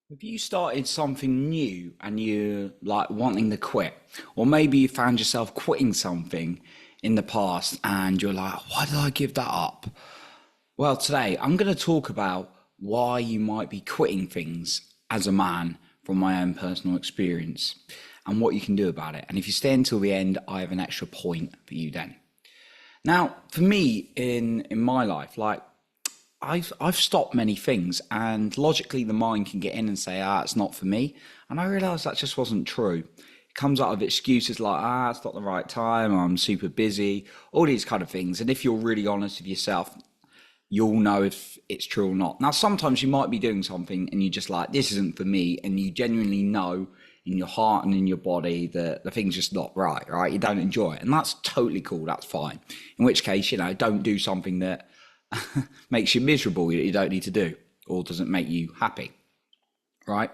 Have you started something new and you're like wanting to quit? Or maybe you found yourself quitting something in the past and you're like, why did I give that up? Well, today I'm going to talk about why you might be quitting things as a man from my own personal experience and what you can do about it. And if you stay until the end, I have an extra point for you then. Now, for me in my life, like I've stopped many things, and logically the mind can get in and say, it's not for me. And I realised that just wasn't true. It comes out of excuses like, it's not the right time, I'm super busy, all these kind of things. And if you're really honest with yourself, you'll know if it's true or not. Now, sometimes you might be doing something and you're just like, this isn't for me, and you genuinely know in your heart and in your body that the thing's just not right, right? You don't enjoy it. And that's totally cool, that's fine. In which case, don't do something that makes you miserable, you don't need to do, or doesn't make you happy, right?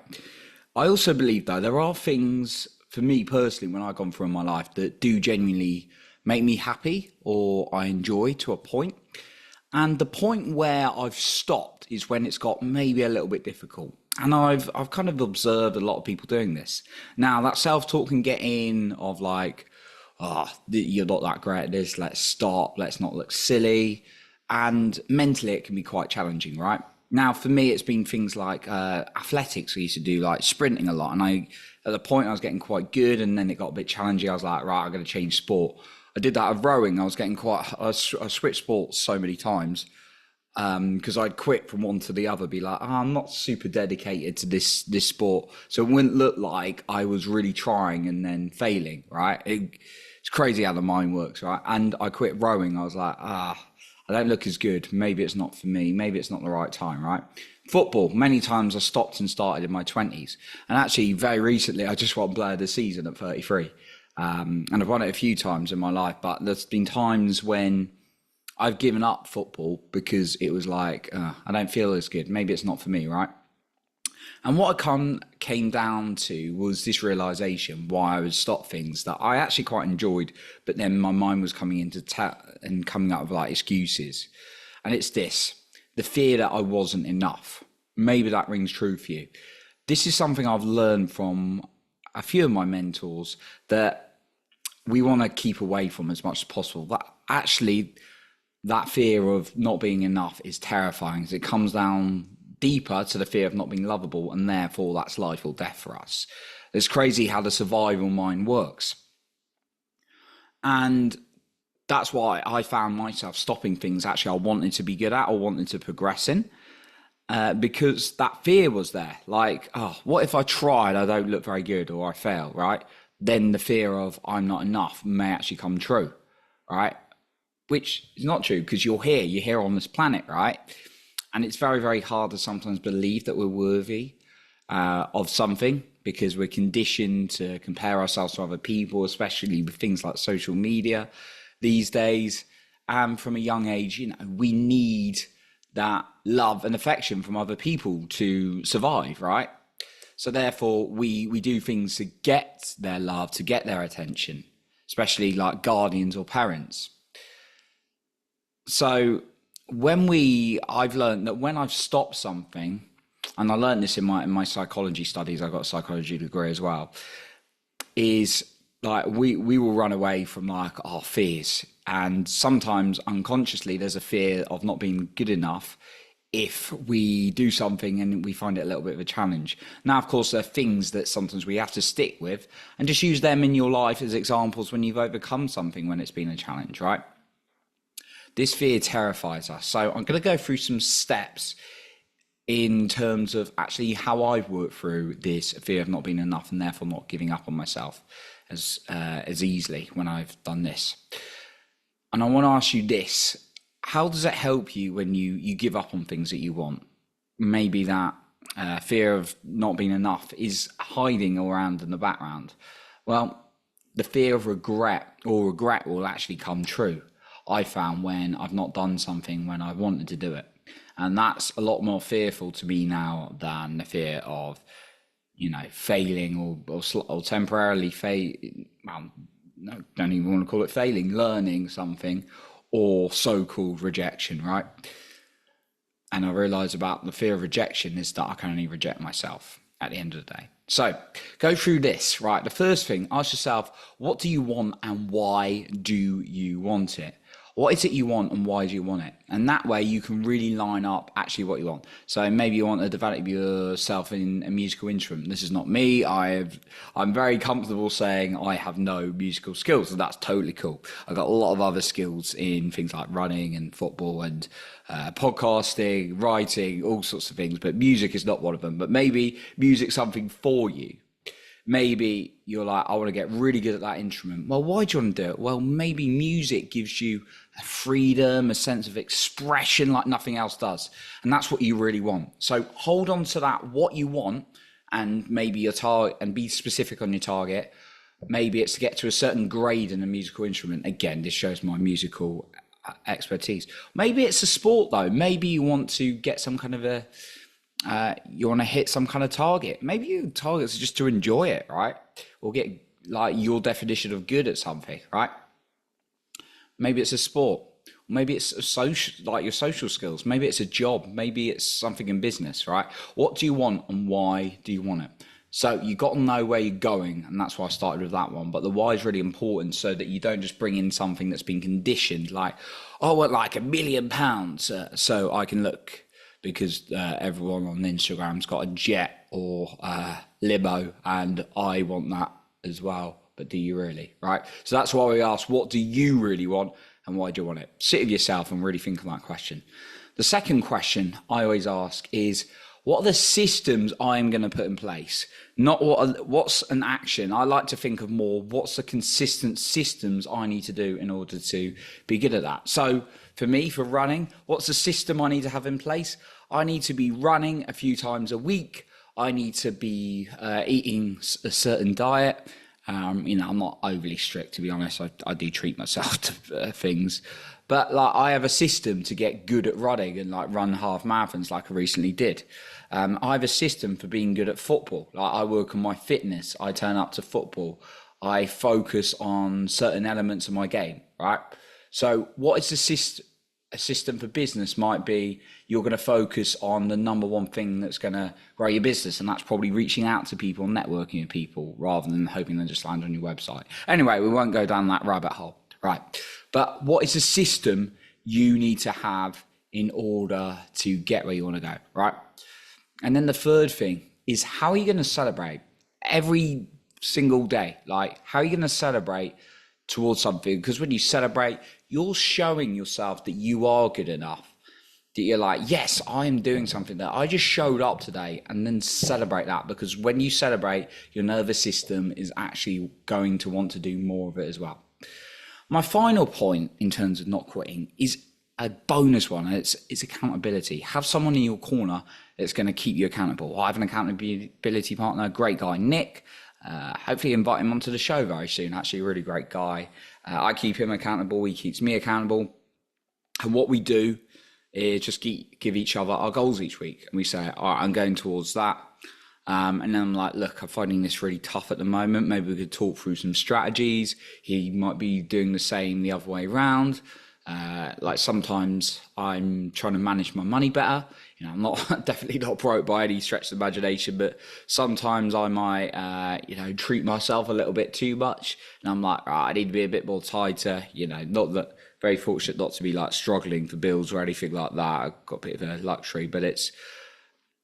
I also believe, though, there are things for me personally when I've gone through my life that do genuinely make me happy or I enjoy to a point. And the point where I've stopped is when it's got maybe a little bit difficult. And I've kind of observed a lot of people doing this. Now, that self-talk can get in of like, you're not that great at this, let's stop, let's not look silly. And mentally, it can be quite challenging, right? Now, for me, it's been things like athletics. I used to do like sprinting a lot. And at the point, I was getting quite good. And then it got a bit challenging. I was like, right, I'm going to change sport. I did that with rowing. I switched sports so many times because I'd quit from one to the other, be like, I'm not super dedicated to this sport. So it wouldn't look like I was really trying and then failing, right? It's crazy how the mind works, right? And I quit rowing. I was like, I don't look as good. Maybe it's not for me. Maybe it's not the right time, right? Football, many times I stopped and started in my 20s. And actually, very recently, I just won Player of the Season at 33. And I've won it a few times in my life, but there's been times when I've given up football because it was like, I don't feel as good. Maybe it's not for me, right? And what came down to was this realization why I would stop things that I actually quite enjoyed, but then my mind was coming and coming up with like excuses. And it's this, the fear that I wasn't enough. Maybe that rings true for you. This is something I've learned from a few of my mentors that we want to keep away from as much as possible. That actually, that fear of not being enough is terrifying as it comes down deeper to the fear of not being lovable, and therefore that's life or death for us. It's crazy how the survival mind works. And that's why I found myself stopping things actually I wanted to be good at or wanted to progress in, because that fear was there. Like, what if I tried, I don't look very good, or I fail, right? Then the fear of I'm not enough may actually come true, right? Which is not true because you're here on this planet, right? And it's very, very hard to sometimes believe that we're worthy of something because we're conditioned to compare ourselves to other people, especially with things like social media these days. And from a young age, we need that love and affection from other people to survive, right? So therefore, we do things to get their love, to get their attention, especially like guardians or parents. So I've learned that when I've stopped something, and I learned this in my psychology studies, I got a psychology degree as well, is like we will run away from like our fears. And sometimes unconsciously there's a fear of not being good enough if we do something and we find it a little bit of a challenge. Now, of course, there are things that sometimes we have to stick with and just use them in your life as examples when you've overcome something when it's been a challenge, right? This fear terrifies us. So I'm going to go through some steps in terms of actually how I've worked through this fear of not being enough and therefore not giving up on myself as easily when I've done this. And I want to ask you this. How does it help you when you give up on things that you want? Maybe that fear of not being enough is hiding around in the background. Well, the fear of regret will actually come true. I found when I've not done something when I wanted to do it. And that's a lot more fearful to me now than the fear of, failing or temporarily well, no, don't even want to call it failing, learning something or so-called rejection, right? And I realized about the fear of rejection is that I can only reject myself. at the end of the day. So go through this, right? The first thing, ask yourself, what do you want and why do you want it? What is it you want and why do you want it? And that way you can really line up actually what you want. So maybe you want to develop yourself in a musical instrument. This is not me. I'm very comfortable saying I have no musical skills, and that's totally cool. I've got a lot of other skills in things like running and football and podcasting, writing, all sorts of things, but music is not one of them. But maybe music's something for you. Maybe you're like, I want to get really good at that instrument. Well, why do you want to do it? Well, maybe music gives you a freedom, a sense of expression like nothing else does. And that's what you really want. So hold on to that, what you want, and maybe your target, and be specific on your target. Maybe it's to get to a certain grade in a musical instrument. Again, this shows my musical expertise. Maybe it's a sport though. Maybe you want to get some kind of you want to hit some kind of target. Maybe your targets are just to enjoy it, right? Or get like your definition of good at something, right? Maybe it's a sport. Maybe it's a social, like your social skills. Maybe it's a job. Maybe it's something in business, right? What do you want and why do you want it? So you got to know where you're going, and that's why I started with that one. But the why is really important, so that you don't just bring in something that's been conditioned, like, oh, I want like £1 million, so I can look, because everyone on Instagram's got a jet or limo, and I want that as well. But do you really, right? So that's why we ask, what do you really want and why do you want it? Sit with yourself and really think on that question. The second question I always ask is, what are the systems I'm going to put in place? Not what's an action. I like to think of more, what's the consistent systems I need to do in order to be good at that? So for me, for running, what's the system I need to have in place? I need to be running a few times a week. I need to be eating a certain diet. I'm not overly strict, to be honest. I do treat myself to things. But like, I have a system to get good at running and like run half marathons like I recently did. I have a system for being good at football. Like, I work on my fitness. I turn up to football. I focus on certain elements of my game, right? So what is a system for business might be, you're going to focus on the number one thing that's going to grow your business. And that's probably reaching out to people, networking with people, rather than hoping they just land on your website. Anyway, we won't go down that rabbit hole, right? But what is a system you need to have in order to get where you want to go, right? And then the third thing is, how are you going to celebrate every single day? Like, how are you going to celebrate towards something? Because when you celebrate, you're showing yourself that you are good enough, that you're like, yes, I am doing something, that I just showed up today, and then celebrate that. Because when you celebrate, your nervous system is actually going to want to do more of it as well. My final point in terms of not quitting is a bonus one. It's accountability. Have someone in your corner that's going to keep you accountable. I have an accountability partner, great guy, Nick. Hopefully invite him onto the show very soon. Actually, a really great guy. I keep him accountable. He keeps me accountable. And what we do is just give each other our goals each week. And we say, all right, I'm going towards that. And then I'm like, look, I'm finding this really tough at the moment. Maybe we could talk through some strategies. He might be doing the same the other way around. Like, sometimes I'm trying to manage my money better. I'm not definitely not broke by any stretch of the imagination, but sometimes I might, treat myself a little bit too much. And I'm like, right, I need to be a bit more tighter. Not that, very fortunate not to be like struggling for bills or anything like that. I've got a bit of a luxury, but it's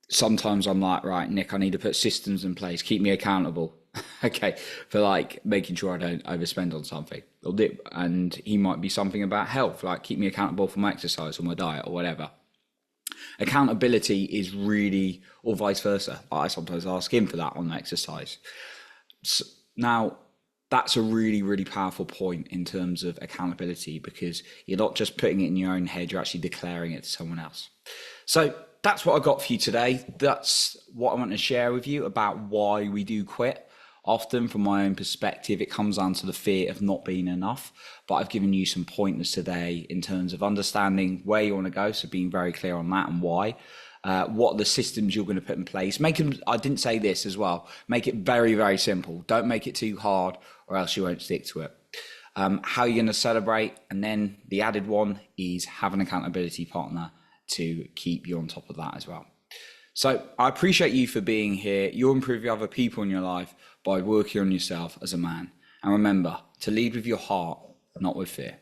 sometimes I'm like, right, Nick, I need to put systems in place, keep me accountable. Okay, for like making sure I don't overspend on something. And he might be something about health, like keep me accountable for my exercise or my diet or whatever. Accountability is really, or vice versa. I sometimes ask him for that on exercise. So now, that's a really, really powerful point in terms of accountability, because you're not just putting it in your own head, you're actually declaring it to someone else. So that's what I got for you today. That's what I want to share with you about why we do quit. Often, from my own perspective, it comes down to the fear of not being enough. But I've given you some pointers today in terms of understanding where you want to go, so being very clear on that and why. What are the systems you're going to put in place? Make them, I didn't say this as well, make it very, very simple. Don't make it too hard, or else you won't stick to it. How you're going to celebrate, and then the added one is have an accountability partner to keep you on top of that as well. So I appreciate you for being here. You'll improve other people in your life by working on yourself as a man. And remember to lead with your heart, not with fear.